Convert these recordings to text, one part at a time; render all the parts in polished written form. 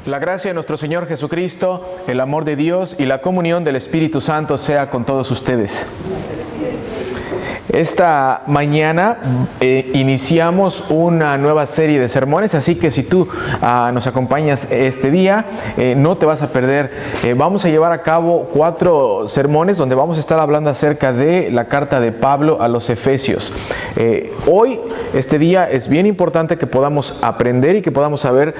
La gracia de nuestro Señor Jesucristo, el amor de Dios y la comunión del Espíritu Santo sea con todos ustedes. Esta mañana iniciamos una nueva serie de sermones, así que si tú nos acompañas este día, no te vas a perder. Vamos a llevar a cabo 4 sermones donde vamos a estar hablando acerca de la carta de Pablo a los Efesios. Hoy, este día, es bien importante que podamos aprender y que podamos saber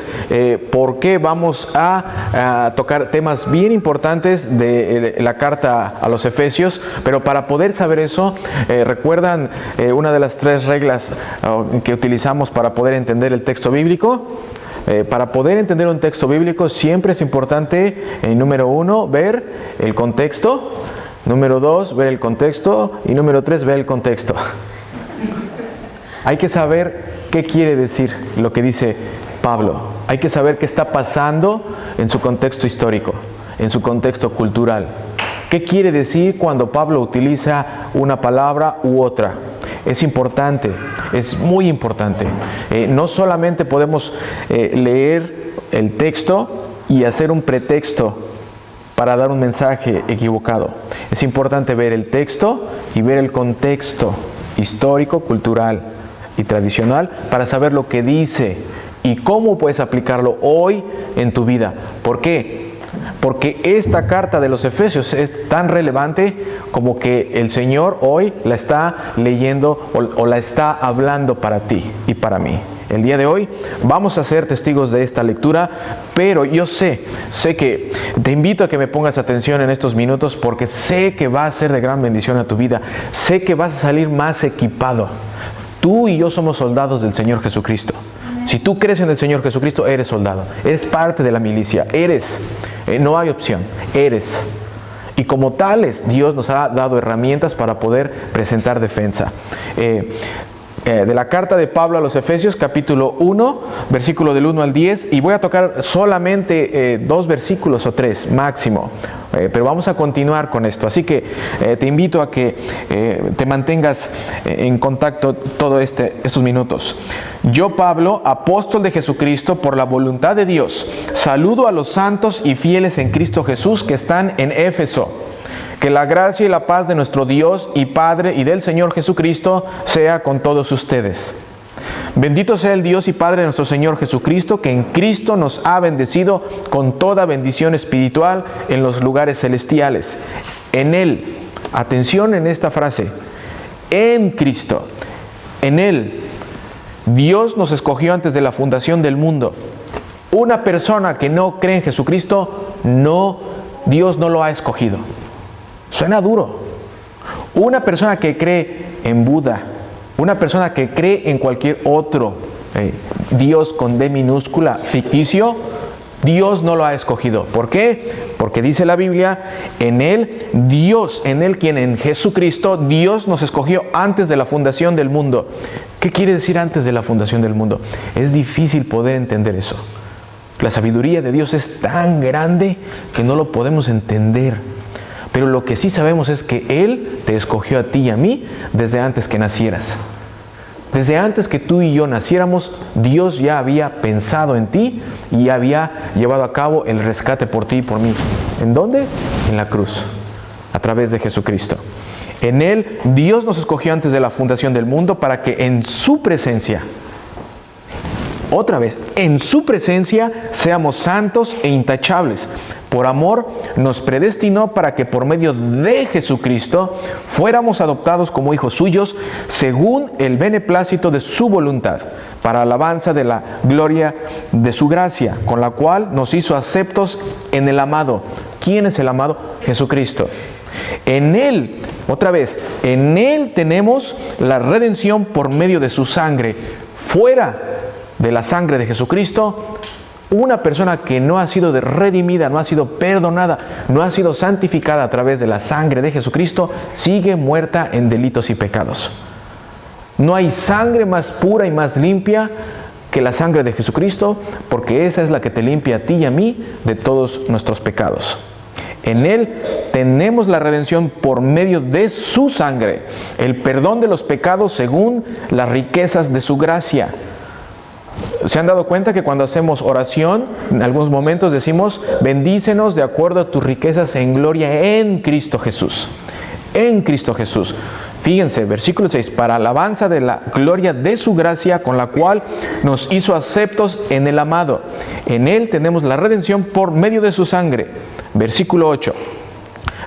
por qué vamos a tocar temas bien importantes de la carta a los Efesios, pero para poder saber eso, ¿recuerdan una de las 3 reglas que utilizamos para poder entender el texto bíblico? Para poder entender un texto bíblico siempre es importante, número 1, ver el contexto, número 2, ver el contexto y número 3, ver el contexto. Hay que saber qué quiere decir lo que dice Pablo. Hay que saber qué está pasando en su contexto histórico, en su contexto cultural. ¿Qué quiere decir cuando Pablo utiliza una palabra u otra? Es importante, es muy importante. No solamente podemos leer el texto y hacer un pretexto para dar un mensaje equivocado. Es importante ver el texto y ver el contexto histórico, cultural y tradicional para saber lo que dice y cómo puedes aplicarlo hoy en tu vida. ¿Por qué? Porque esta carta de los Efesios es tan relevante como que el Señor hoy la está leyendo o la está hablando para ti y para mí. El día de hoy vamos a ser testigos de esta lectura, pero yo sé que te invito a que me pongas atención en estos minutos porque sé que va a ser de gran bendición a tu vida. Sé que vas a salir más equipado. Tú y yo somos soldados del Señor Jesucristo. Si tú crees en el Señor Jesucristo, eres soldado. Eres parte de la milicia. No hay opción. Eres. Y como tales, Dios nos ha dado herramientas para poder presentar defensa. De la carta de Pablo a los Efesios, capítulo 1, versículo del 1 al 10. Y voy a tocar solamente 2 versículos o 3 máximo. Pero vamos a continuar con esto. Así que te invito a que te mantengas en contacto todos estos minutos. Yo, Pablo, apóstol de Jesucristo por la voluntad de Dios, saludo a los santos y fieles en Cristo Jesús que están en Éfeso. Que la gracia y la paz de nuestro Dios y Padre y del Señor Jesucristo sea con todos ustedes. Bendito sea el Dios y Padre de nuestro Señor Jesucristo, que en Cristo nos ha bendecido con toda bendición espiritual en los lugares celestiales. En Él, atención en esta frase, en Cristo, en Él, Dios nos escogió antes de la fundación del mundo. Una persona que no cree en Jesucristo, Dios no lo ha escogido. Suena duro. Una persona que cree en Buda, una persona que cree en cualquier otro Dios con D minúscula ficticio, Dios no lo ha escogido. ¿Por qué? Porque dice la Biblia, en Él, Dios, en Jesucristo, Dios nos escogió antes de la fundación del mundo. ¿Qué quiere decir antes de la fundación del mundo? Es difícil poder entender eso. La sabiduría de Dios es tan grande que no lo podemos entender. Pero lo que sí sabemos es que Él te escogió a ti y a mí desde antes que nacieras. Desde antes que tú y yo naciéramos, Dios ya había pensado en ti y había llevado a cabo el rescate por ti y por mí. ¿En dónde? En la cruz, a través de Jesucristo. En Él, Dios nos escogió antes de la fundación del mundo para que en su presencia, otra vez, en su presencia seamos santos e intachables. Por amor nos predestinó para que por medio de Jesucristo fuéramos adoptados como hijos suyos según el beneplácito de su voluntad, para alabanza de la gloria de su gracia, con la cual nos hizo aceptos en el amado. ¿Quién es el amado? Jesucristo. En Él, otra vez, en Él tenemos la redención por medio de su sangre. Fuera de la sangre de Jesucristo, una persona que no ha sido redimida, no ha sido perdonada, no ha sido santificada a través de la sangre de Jesucristo, sigue muerta en delitos y pecados. No hay sangre más pura y más limpia que la sangre de Jesucristo, porque esa es la que te limpia a ti y a mí de todos nuestros pecados. En Él tenemos la redención por medio de su sangre, el perdón de los pecados según las riquezas de su gracia. ¿Se han dado cuenta que cuando hacemos oración, en algunos momentos decimos, bendícenos de acuerdo a tus riquezas en gloria en Cristo Jesús? En Cristo Jesús. Fíjense, versículo 6, para alabanza de la gloria de su gracia, con la cual nos hizo aceptos en el amado. En él tenemos la redención por medio de su sangre. Versículo 8,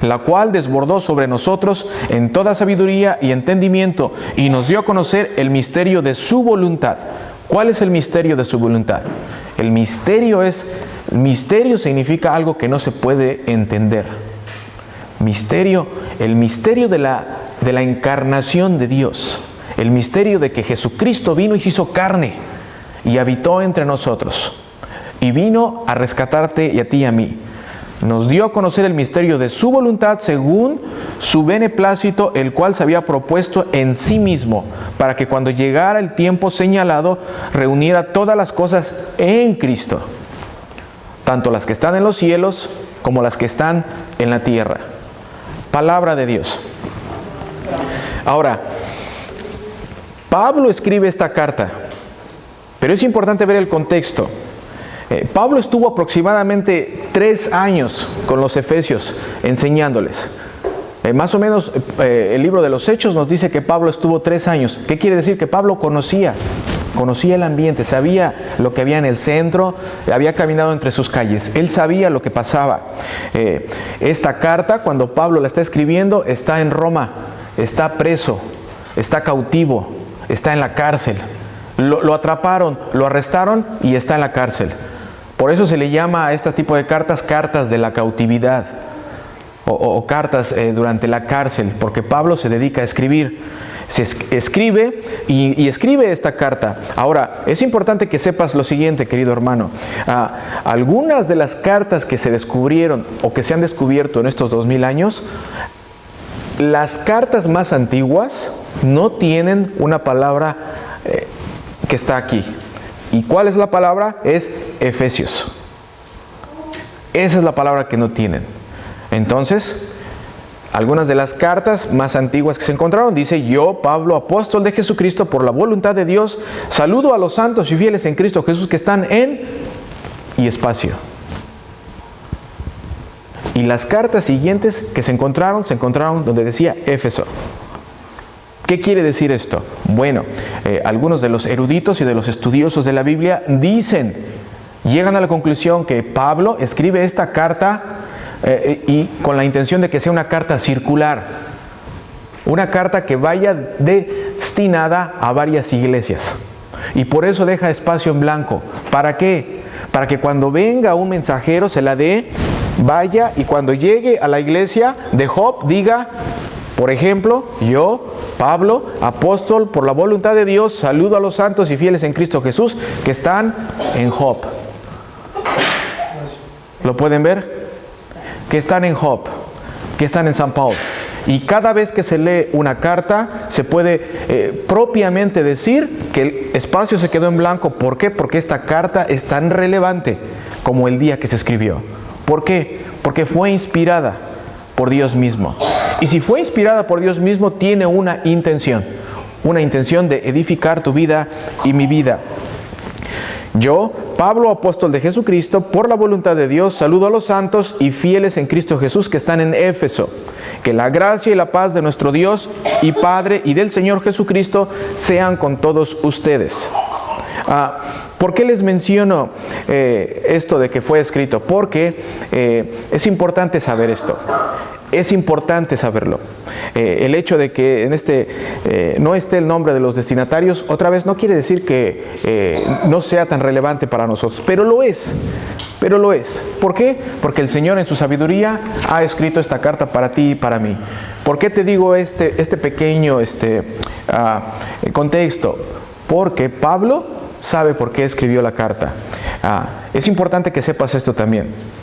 la cual desbordó sobre nosotros en toda sabiduría y entendimiento, y nos dio a conocer el misterio de su voluntad. ¿Cuál es el misterio de su voluntad? El misterio significa algo que no se puede entender. El misterio de la encarnación de Dios, el misterio de que Jesucristo vino y se hizo carne y habitó entre nosotros y vino a rescatarte y a ti y a mí. Nos dio a conocer el misterio de su voluntad según su beneplácito, el cual se había propuesto en sí mismo, para que cuando llegara el tiempo señalado, reuniera todas las cosas en Cristo, tanto las que están en los cielos como las que están en la tierra. Palabra de Dios. Ahora, Pablo escribe esta carta, pero es importante ver el contexto. Pablo estuvo aproximadamente 3 años con los efesios enseñándoles. Más o menos el libro de los Hechos nos dice que Pablo estuvo 3 años. ¿Qué quiere decir? Que Pablo conocía el ambiente, sabía lo que había en el centro, había caminado entre sus calles, él sabía lo que pasaba. Esta carta, cuando Pablo la está escribiendo, está en Roma, está preso, está cautivo, está en la cárcel. Lo atraparon, lo arrestaron y está en la cárcel. Por eso se le llama a este tipo de cartas, cartas de la cautividad o cartas durante la cárcel, porque Pablo se dedica a escribir. Se escribe y escribe esta carta. Ahora, es importante que sepas lo siguiente, querido hermano. Algunas de las cartas que se descubrieron o que se han descubierto en estos 2000 años, las cartas más antiguas no tienen una palabra que está aquí. ¿Y cuál es la palabra? Es Efesios. Esa es la palabra que no tienen. Entonces, algunas de las cartas más antiguas que se encontraron, dice: yo, Pablo, apóstol de Jesucristo, por la voluntad de Dios, saludo a los santos y fieles en Cristo Jesús que están en y espacio. Y las cartas siguientes que se encontraron donde decía Éfeso. ¿Qué quiere decir esto? Bueno, algunos de los eruditos y de los estudiosos de la Biblia llegan a la conclusión que Pablo escribe esta carta y con la intención de que sea una carta circular, una carta que vaya destinada a varias iglesias, y por eso deja espacio en blanco. ¿Para qué? Para que cuando venga un mensajero se la dé, vaya, y cuando llegue a la iglesia de Job diga, por ejemplo, yo, Pablo, apóstol por la voluntad de Dios, saludo a los santos y fieles en Cristo Jesús que están en Job. ¿Lo pueden ver? Que están en Job, que están en San Pablo. Y cada vez que se lee una carta, se puede propiamente decir que el espacio se quedó en blanco. ¿Por qué? Porque esta carta es tan relevante como el día que se escribió. ¿Por qué? Porque fue inspirada por Dios mismo. Y si fue inspirada por Dios mismo, tiene una intención de edificar tu vida y mi vida. Yo, Pablo, apóstol de Jesucristo, por la voluntad de Dios, saludo a los santos y fieles en Cristo Jesús que están en Éfeso. Que la gracia y la paz de nuestro Dios y Padre y del Señor Jesucristo sean con todos ustedes. ¿Por qué les menciono esto de que fue escrito? Porque es importante saber esto. Es importante saberlo. El hecho de que en no esté el nombre de los destinatarios, otra vez no quiere decir que no sea tan relevante para nosotros, pero lo es. ¿Por qué? Porque el Señor en su sabiduría ha escrito esta carta para ti y para mí. ¿Por qué te digo este pequeño contexto? Porque Pablo sabe por qué escribió la carta. Es importante que sepas esto también.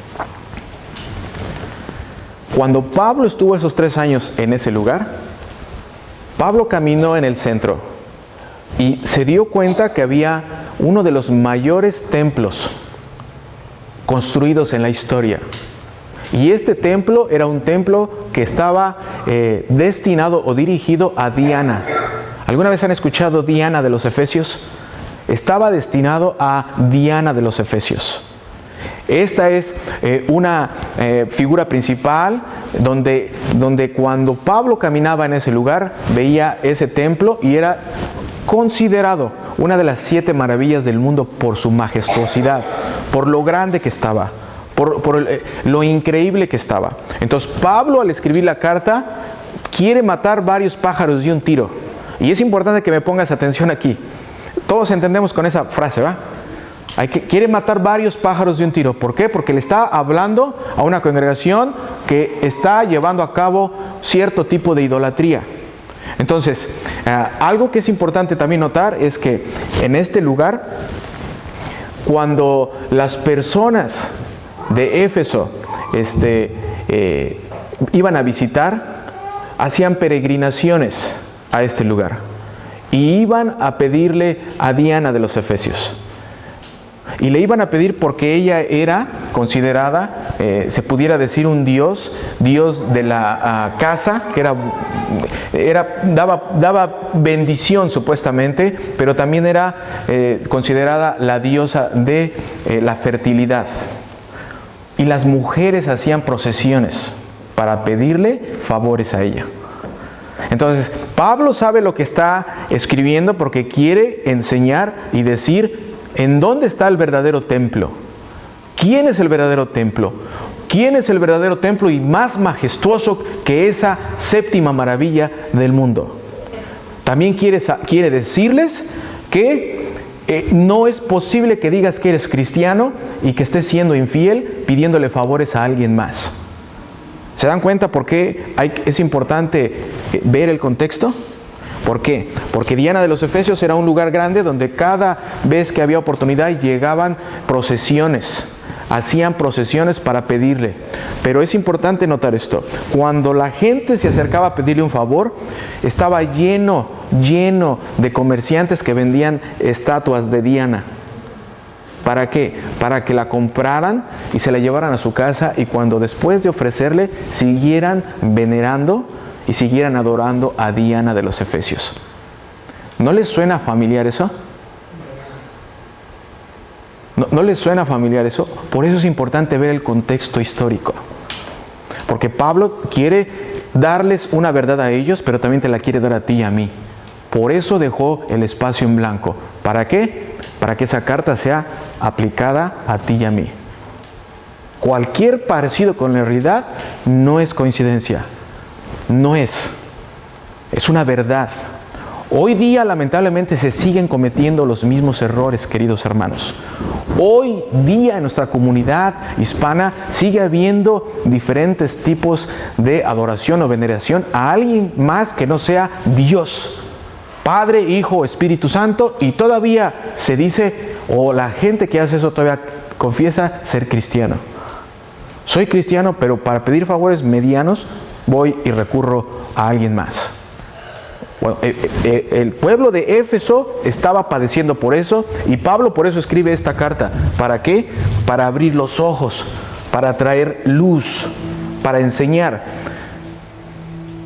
Cuando Pablo estuvo esos 3 años en ese lugar, Pablo caminó en el centro y se dio cuenta que había uno de los mayores templos construidos en la historia. Y este templo era un templo que estaba destinado o dirigido a Diana. ¿Alguna vez han escuchado Diana de los Efesios? estaba destinado a Diana de los Efesios. Esta es una figura principal donde cuando Pablo caminaba en ese lugar veía ese templo y era considerado una de las 7 maravillas del mundo por su majestuosidad, por lo grande que estaba, por lo increíble que estaba. Entonces Pablo, al escribir la carta, quiere matar varios pájaros de un tiro. Y es importante que me pongas atención aquí. Todos entendemos con esa frase, ¿va? Quiere matar varios pájaros de un tiro. ¿Por qué? Porque le está hablando a una congregación que está llevando a cabo cierto tipo de idolatría. Entonces, algo que es importante también notar es que en este lugar, cuando las personas de Éfeso iban a visitar, hacían peregrinaciones a este lugar y iban a pedirle a Diana de los Efesios. Y le iban a pedir porque ella era considerada, se pudiera decir, un dios de la casa, que daba bendición supuestamente, pero también era considerada la diosa de la fertilidad. Y las mujeres hacían procesiones para pedirle favores a ella. Entonces, Pablo sabe lo que está escribiendo porque quiere enseñar y decir en dónde está el verdadero templo. ¿Quién es el verdadero templo? ¿Quién es el verdadero templo y más majestuoso que esa 7ª maravilla del mundo? También quiere decirles que no es posible que digas que eres cristiano y que estés siendo infiel pidiéndole favores a alguien más. ¿Se dan cuenta por qué es importante ver el contexto? ¿Por qué? Porque Diana de los Efesios era un lugar grande donde cada vez que había oportunidad llegaban procesiones. Hacían procesiones para pedirle. Pero es importante notar esto. Cuando la gente se acercaba a pedirle un favor, estaba lleno de comerciantes que vendían estatuas de Diana. ¿Para qué? Para que la compraran y se la llevaran a su casa y cuando después de ofrecerle siguieran venerando y siguieran adorando a Diana de los Efesios. ¿No les suena familiar eso? ¿No les suena familiar eso? Por eso es importante ver el contexto histórico. Porque Pablo quiere darles una verdad a ellos, pero también te la quiere dar a ti y a mí. Por eso dejó el espacio en blanco. ¿Para qué? Para que esa carta sea aplicada a ti y a mí. Cualquier parecido con la realidad no es coincidencia. No es. Es una verdad. Hoy día, lamentablemente, se siguen cometiendo los mismos errores, queridos hermanos. Hoy día en nuestra comunidad hispana sigue habiendo diferentes tipos de adoración o veneración a alguien más que no sea Dios, Padre, Hijo, Espíritu Santo, y todavía se dice, o la gente que hace eso todavía confiesa ser cristiano. Soy cristiano, pero para pedir favores medianos voy y recurro a alguien más. Bueno, el pueblo de Éfeso estaba padeciendo por eso y Pablo por eso escribe esta carta. ¿Para qué? Para abrir los ojos, para traer luz, para enseñar.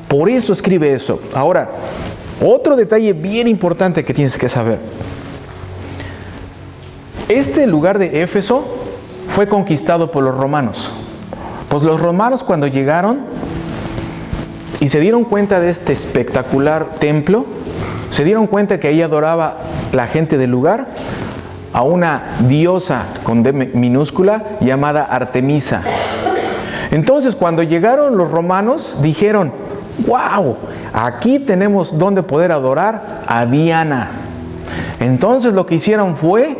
Por eso escribe eso. Ahora, otro detalle bien importante que tienes que saber. Este lugar de Éfeso fue conquistado por los romanos. Pues los romanos cuando llegaron y se dieron cuenta de este espectacular templo, se dieron cuenta que ahí adoraba la gente del lugar a una diosa con D minúscula llamada Artemisa. Entonces cuando llegaron los romanos dijeron, ¡wow! Aquí tenemos donde poder adorar a Diana. Entonces lo que hicieron fue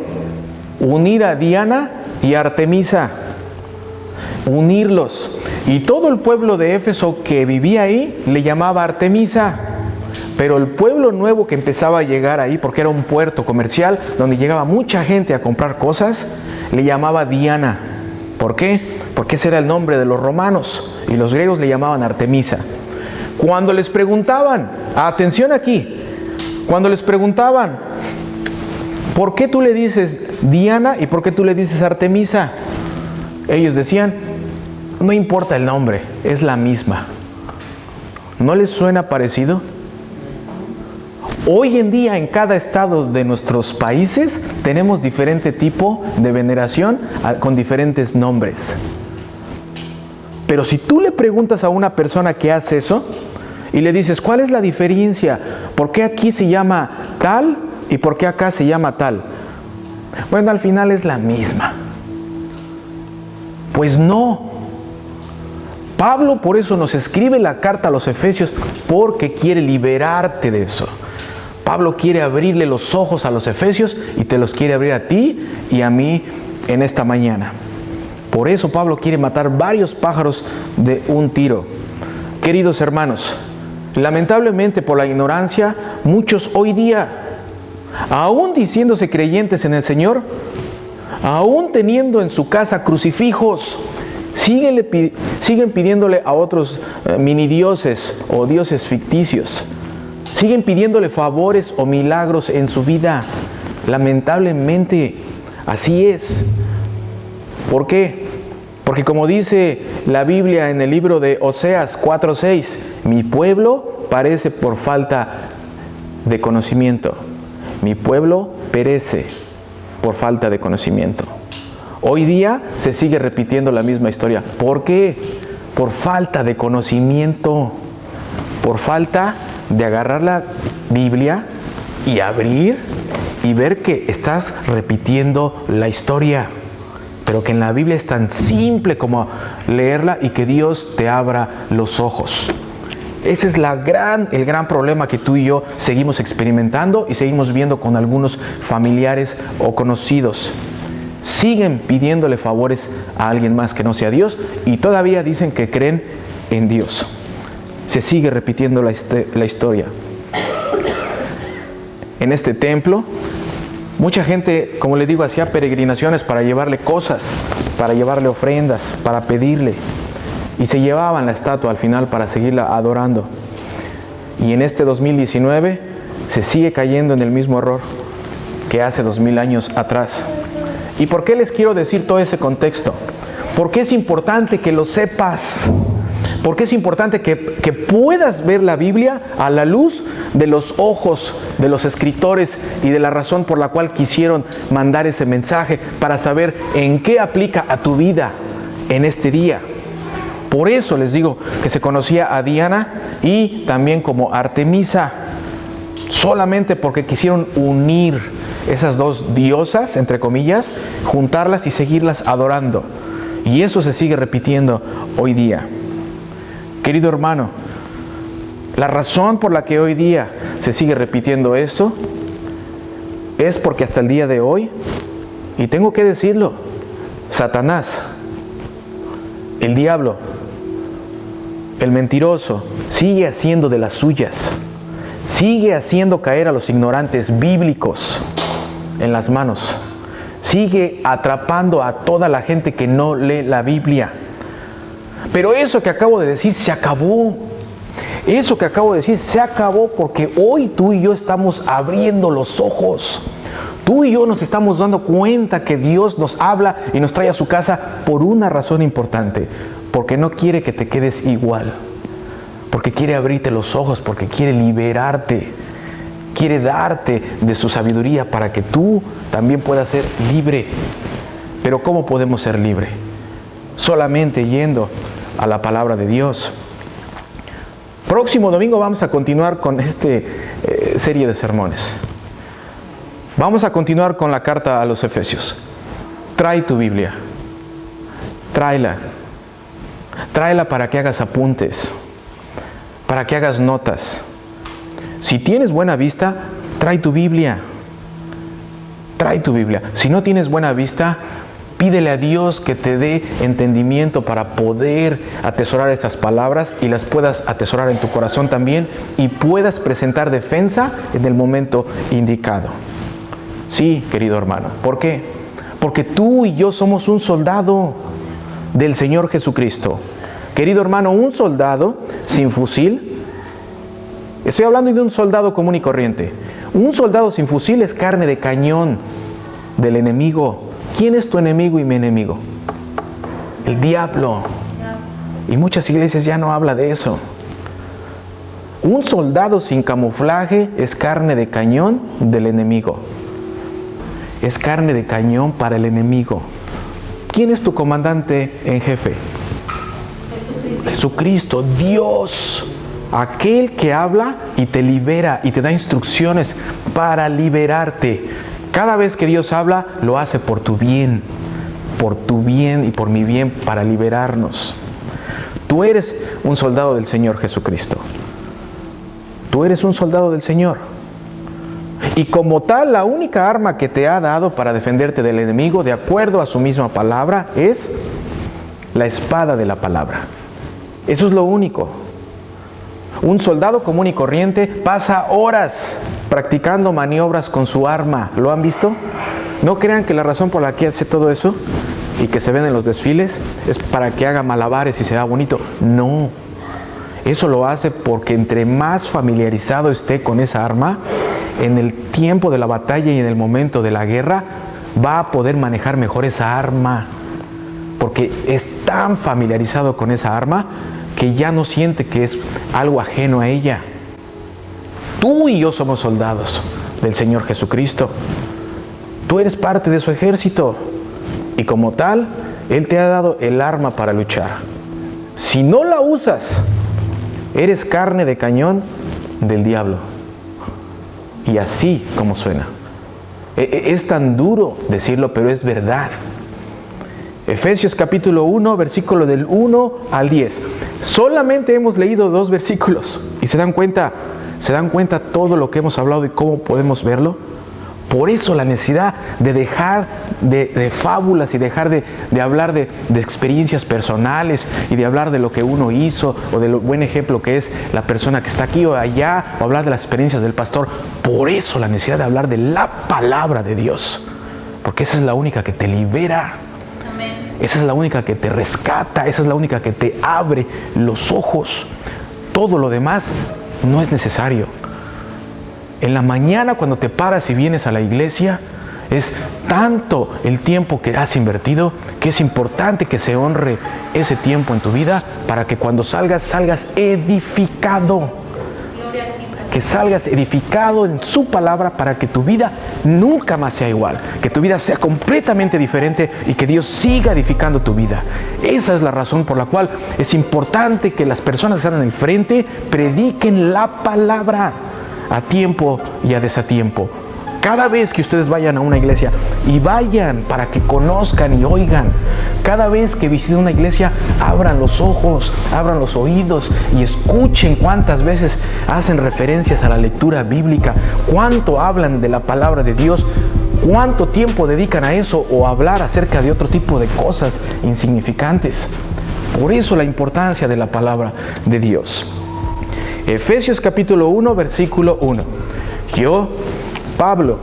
unir a Diana y a Artemisa. Unirlos. Y todo el pueblo de Éfeso que vivía ahí le llamaba Artemisa. Pero el pueblo nuevo que empezaba a llegar ahí, porque era un puerto comercial donde llegaba mucha gente a comprar cosas, le llamaba Diana. ¿Por qué? Porque ese era el nombre de los romanos y los griegos le llamaban Artemisa. Cuando les preguntaban, atención aquí, cuando les preguntaban, ¿por qué tú le dices Diana y por qué tú le dices Artemisa? Ellos decían, no importa el nombre, es la misma. ¿No les suena parecido? Hoy en día en cada estado de nuestros países tenemos diferente tipo de veneración con diferentes nombres. Pero si tú le preguntas a una persona que hace eso y le dices, ¿cuál es la diferencia? ¿Por qué aquí se llama tal y por qué acá se llama tal? Bueno, al final es la misma. Pues no. Pablo por eso nos escribe la carta a los Efesios, porque quiere liberarte de eso. Pablo quiere abrirle los ojos a los Efesios y te los quiere abrir a ti y a mí en esta mañana. Por eso Pablo quiere matar varios pájaros de un tiro. Queridos hermanos, lamentablemente por la ignorancia, muchos hoy día, aún diciéndose creyentes en el Señor, aún teniendo en su casa crucifijos, siguen pidiéndole a otros mini dioses o dioses ficticios. Siguen pidiéndole favores o milagros en su vida. Lamentablemente, así es. ¿Por qué? Porque como dice la Biblia en el libro de Oseas 4:6, mi pueblo perece por falta de conocimiento. Mi pueblo perece por falta de conocimiento. Hoy día se sigue repitiendo la misma historia. ¿Por qué? Por falta de conocimiento. Por falta de agarrar la Biblia y abrir y ver que estás repitiendo la historia. Pero que en la Biblia es tan simple como leerla y que Dios te abra los ojos. Ese es el gran problema que tú y yo seguimos experimentando y seguimos viendo con algunos familiares o conocidos. Siguen pidiéndole favores a alguien más que no sea Dios y todavía dicen que creen en Dios. Se sigue repitiendo la historia. En este templo, mucha gente, como les digo, hacía peregrinaciones para llevarle cosas, para llevarle ofrendas, para pedirle. Y se llevaban la estatua al final para seguirla adorando. Y en este 2019 se sigue cayendo en el mismo error que hace 2000 años atrás. ¿Y por qué les quiero decir todo ese contexto? Porque es importante que lo sepas. Porque es importante que puedas ver la Biblia a la luz de los ojos de los escritores y de la razón por la cual quisieron mandar ese mensaje, para saber en qué aplica a tu vida en este día. Por eso les digo que se conocía a Diana y también como Artemisa, solamente porque quisieron unir esas dos diosas, entre comillas, juntarlas y seguirlas adorando. Y eso se sigue repitiendo hoy día. Querido hermano, la razón por la que hoy día se sigue repitiendo esto es porque hasta el día de hoy, y tengo que decirlo, Satanás, el diablo, el mentiroso, sigue haciendo de las suyas. Sigue haciendo caer a los ignorantes bíblicos en las manos. Sigue atrapando a toda la gente que no lee la Biblia. Pero eso que acabo de decir se acabó. Eso que acabo de decir se acabó porque hoy tú y yo estamos abriendo los ojos. Tú y yo nos estamos dando cuenta que Dios nos habla y nos trae a su casa por una razón importante. Porque no quiere que te quedes igual. Porque quiere abrirte los ojos, porque quiere liberarte. Quiere darte de su sabiduría para que tú también puedas ser libre. Pero ¿cómo podemos ser libres? Solamente yendo a la palabra de Dios. Próximo domingo vamos a continuar con esta serie de sermones. Vamos a continuar con la carta a los Efesios. Trae tu Biblia. Tráela. Tráela para que hagas apuntes, para que hagas notas. Si tienes buena vista, trae tu Biblia. Trae tu Biblia. Si no tienes buena vista, pídele a Dios que te dé entendimiento para poder atesorar estas palabras y las puedas atesorar en tu corazón también y puedas presentar defensa en el momento indicado. Sí, querido hermano. ¿Por qué? Porque tú y yo somos un soldado del Señor Jesucristo. Querido hermano, un soldado sin fusil, estoy hablando de un soldado común y corriente. Un soldado sin fusil es carne de cañón del enemigo. ¿Quién es tu enemigo y mi enemigo? El diablo. Y muchas iglesias ya no hablan de eso. Un soldado sin camuflaje es carne de cañón del enemigo. Es carne de cañón para el enemigo. ¿Quién es tu comandante en jefe? Jesucristo, Dios, aquel que habla y te libera y te da instrucciones para liberarte. Cada vez que Dios habla, lo hace por tu bien y por mi bien, para liberarnos. Tú eres un soldado del Señor Jesucristo. Tú eres un soldado del Señor. Y como tal, la única arma que te ha dado para defenderte del enemigo, de acuerdo a su misma palabra, es la espada de la palabra. Eso es lo único. Un soldado común y corriente pasa horas practicando maniobras con su arma. ¿Lo han visto? No crean que la razón por la que hace todo eso y que se ven en los desfiles es para que haga malabares y se vea bonito. No. Eso lo hace porque entre más familiarizado esté con esa arma, en el tiempo de la batalla y en el momento de la guerra, va a poder manejar mejor esa arma. Porque es tan familiarizado con esa arma que ya no siente que es algo ajeno a ella. Tú y yo somos soldados del Señor Jesucristo. Tú eres parte de su ejército. Y como tal, Él te ha dado el arma para luchar. Si no la usas, eres carne de cañón del diablo. Y así como suena. Es tan duro decirlo, pero es verdad. Efesios capítulo 1, versículo del 1 al 10. Solamente hemos leído 2 versículos. ¿Y se dan cuenta todo lo que hemos hablado y cómo podemos verlo? Por eso la necesidad de dejar de fábulas y dejar de hablar de experiencias personales y de hablar de lo que uno hizo o del buen ejemplo que es la persona que está aquí o allá, o hablar de las experiencias del pastor. Por eso la necesidad de hablar de la palabra de Dios, porque esa es la única que te libera. Amén. Esa es la única que te rescata, esa es la única que te abre los ojos. Todo lo demás no es necesario. En la mañana cuando te paras y vienes a la iglesia, es tanto el tiempo que has invertido que es importante que se honre ese tiempo en tu vida para que cuando salgas edificado. Que salgas edificado en su palabra para que tu vida nunca más sea igual, que tu vida sea completamente diferente y que Dios siga edificando tu vida. Esa es la razón por la cual es importante que las personas que están en el frente prediquen la palabra a tiempo y a desatiempo. Cada vez que ustedes vayan a una iglesia, y vayan para que conozcan y oigan, cada vez que visiten una iglesia, abran los ojos, abran los oídos y escuchen cuántas veces hacen referencias a la lectura bíblica, cuánto hablan de la palabra de Dios, cuánto tiempo dedican a eso o a hablar acerca de otro tipo de cosas insignificantes. Por eso la importancia de la palabra de Dios. Efesios capítulo 1, versículo 1. Yo, Pablo,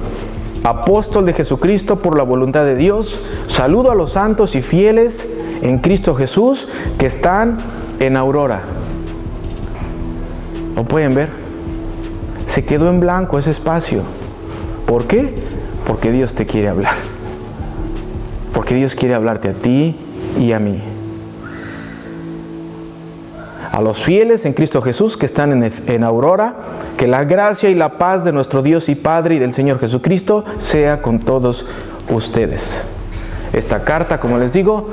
apóstol de Jesucristo por la voluntad de Dios, saludo a los santos y fieles en Cristo Jesús que están en Aurora. ¿Lo pueden ver? Se quedó en blanco ese espacio. ¿Por qué? Porque Dios te quiere hablar. Porque Dios quiere hablarte a ti y a mí. A los fieles en Cristo Jesús que están en Aurora, que la gracia y la paz de nuestro Dios y Padre y del Señor Jesucristo sea con todos ustedes. Esta carta, como les digo,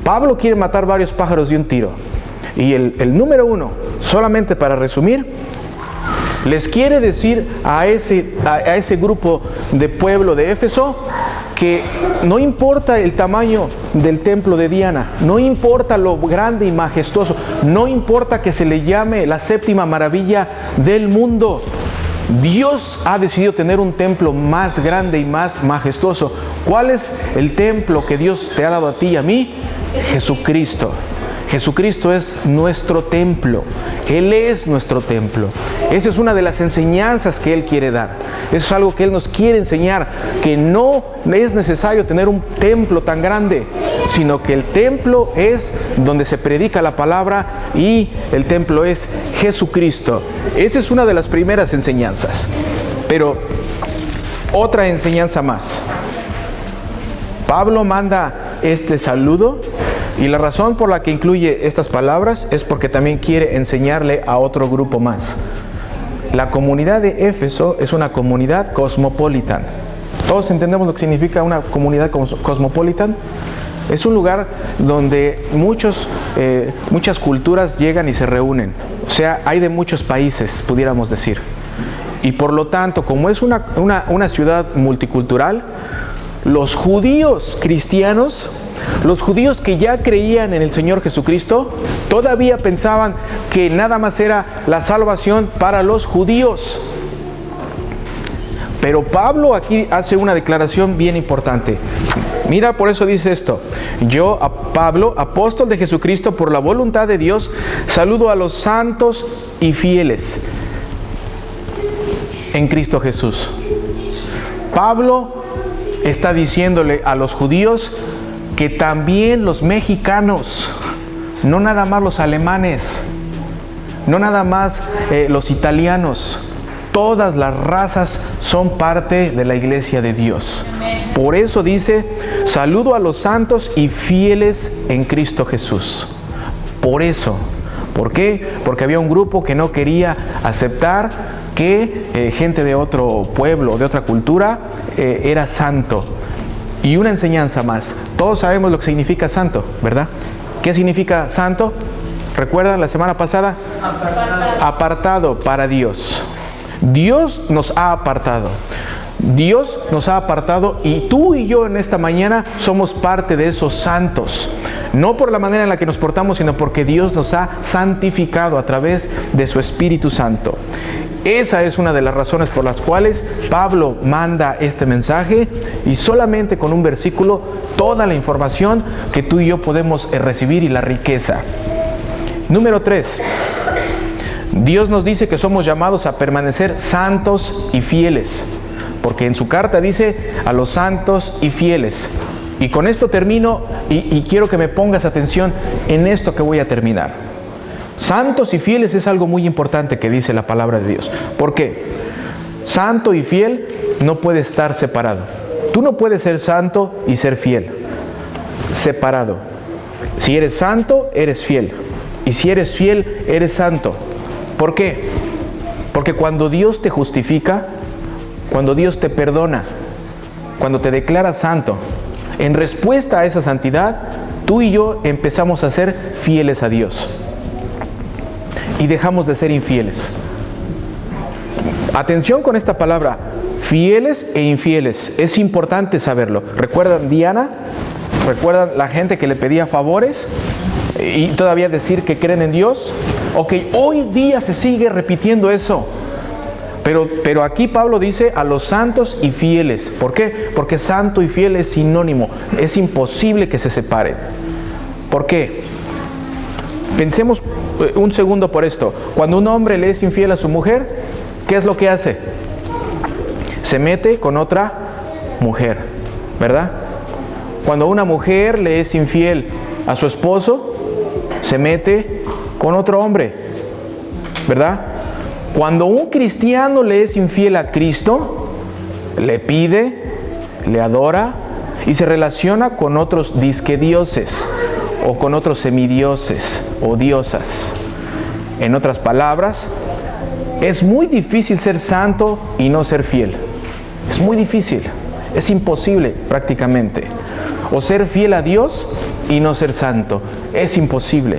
Pablo quiere matar varios pájaros de un tiro. Y el número 1, solamente para resumir, les quiere decir a ese grupo de pueblo de Éfeso que no importa el tamaño del templo de Diana, no importa lo grande y majestuoso, no importa que se le llame la séptima maravilla del mundo, Dios ha decidido tener un templo más grande y más majestuoso. ¿Cuál es el templo que Dios te ha dado a ti y a mí? Jesucristo. Jesucristo es nuestro templo. Él es nuestro templo. Esa es una de las enseñanzas que Él quiere dar. Eso es algo que Él nos quiere enseñar, que no es necesario tener un templo tan grande, sino que el templo es donde se predica la palabra y el templo es Jesucristo. Esa es una de las primeras enseñanzas. Pero otra enseñanza más. Pablo manda este saludo y la razón por la que incluye estas palabras es porque también quiere enseñarle a otro grupo más. la comunidad de Éfeso es una comunidad cosmopolitan. ¿Todos entendemos lo que significa una comunidad cosmopolitan? Es un lugar donde muchas culturas llegan y se reúnen. O sea, hay de muchos países, pudiéramos decir. Y por lo tanto, como es una ciudad multicultural, los judíos cristianos, los judíos que ya creían en el Señor Jesucristo, todavía pensaban que nada más era la salvación para los judíos. Pero Pablo aquí hace una declaración bien importante. Mira, por eso dice esto: yo, a Pablo, apóstol de Jesucristo por la voluntad de Dios, saludo a los santos y fieles en Cristo Jesús. Pablo está diciéndole a los judíos que también los mexicanos, no nada más los alemanes, no nada más los italianos, todas las razas son parte de la iglesia de Dios. Por eso dice, saludo a los santos y fieles en Cristo Jesús. Por eso. ¿Por qué? Porque había un grupo que no quería aceptar que gente de otro pueblo, de otra cultura, era santo. Y una enseñanza más. Todos sabemos lo que significa santo, ¿verdad? ¿Qué significa santo? ¿Recuerdan la semana pasada? Apartado para Dios. Dios nos ha apartado. Dios nos ha apartado y tú y yo en esta mañana somos parte de esos santos. No por la manera en la que nos portamos, sino porque Dios nos ha santificado a través de su Espíritu Santo. Esa es una de las razones por las cuales Pablo manda este mensaje, y solamente con un versículo toda la información que tú y yo podemos recibir y la riqueza. Número 3. Dios nos dice que somos llamados a permanecer santos y fieles, porque en su carta dice a los santos y fieles. Y con esto termino y quiero que me pongas atención en esto que voy a terminar. Santos y fieles es algo muy importante que dice la palabra de Dios. ¿Por qué? Santo y fiel no puede estar separado. Tú no puedes ser santo y ser fiel. Separado. Si eres santo, eres fiel. Y si eres fiel, eres santo. ¿Por qué? Porque cuando Dios te justifica, cuando Dios te perdona, cuando te declara santo, en respuesta a esa santidad, tú y yo empezamos a ser fieles a Dios. Y dejamos de ser infieles. Atención con esta palabra, fieles e infieles. Es importante saberlo. ¿Recuerdan Diana? ¿Recuerdan la gente que le pedía favores? Y todavía decir que creen en Dios. Ok, hoy día se sigue repitiendo eso. Pero aquí Pablo dice a los santos y fieles. ¿Por qué? Porque santo y fiel es sinónimo. Es imposible que se separen. ¿Por qué? Pensemos un segundo por esto. Cuando un hombre le es infiel a su mujer, ¿qué es lo que hace? Se mete con otra mujer, ¿verdad? Cuando una mujer le es infiel a su esposo, se mete con otro hombre, ¿verdad? Cuando un cristiano le es infiel a Cristo, le pide, le adora y se relaciona con otros disquedioses o con otros semidioses o diosas. En otras palabras, es muy difícil ser santo y no ser fiel. Es muy difícil, es imposible prácticamente. O ser fiel a Dios y no ser santo, es imposible.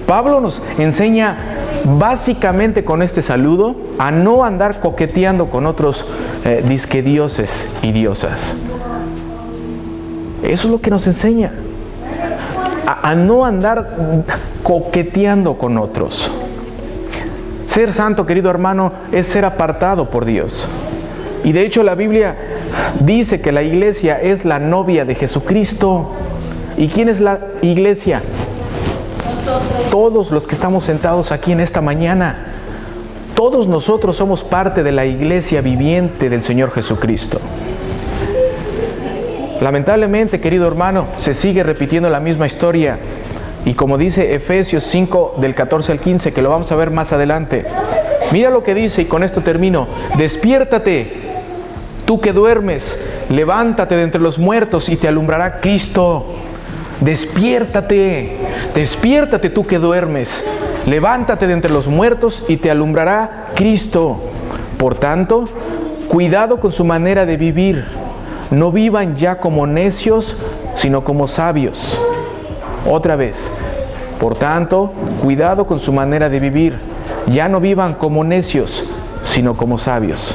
Pablo nos enseña básicamente con este saludo a no andar coqueteando con otros disquedioses y diosas. Eso es lo que nos enseña. A no andar coqueteando con otros. Ser santo, querido hermano, es ser apartado por Dios. Y de hecho la Biblia dice que la iglesia es la novia de Jesucristo. ¿Y quién es la iglesia? Nosotros. Todos los que estamos sentados aquí en esta mañana. Todos nosotros somos parte de la iglesia viviente del Señor Jesucristo. Lamentablemente, querido hermano, se sigue repitiendo la misma historia. Y como dice Efesios 5, del 14 al 15, que lo vamos a ver más adelante. Mira lo que dice, y con esto termino. Despiértate, tú que duermes, levántate de entre los muertos y te alumbrará Cristo. Despiértate, despiértate tú que duermes. Levántate de entre los muertos y te alumbrará Cristo. Por tanto, cuidado con su manera de vivir. No vivan ya como necios, sino como sabios. Otra vez. Por tanto, cuidado con su manera de vivir. Ya no vivan como necios, sino como sabios.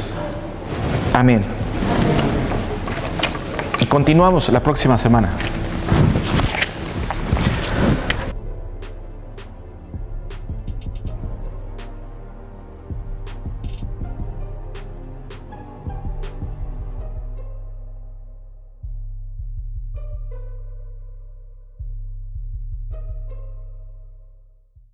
Amén. Y continuamos la próxima semana.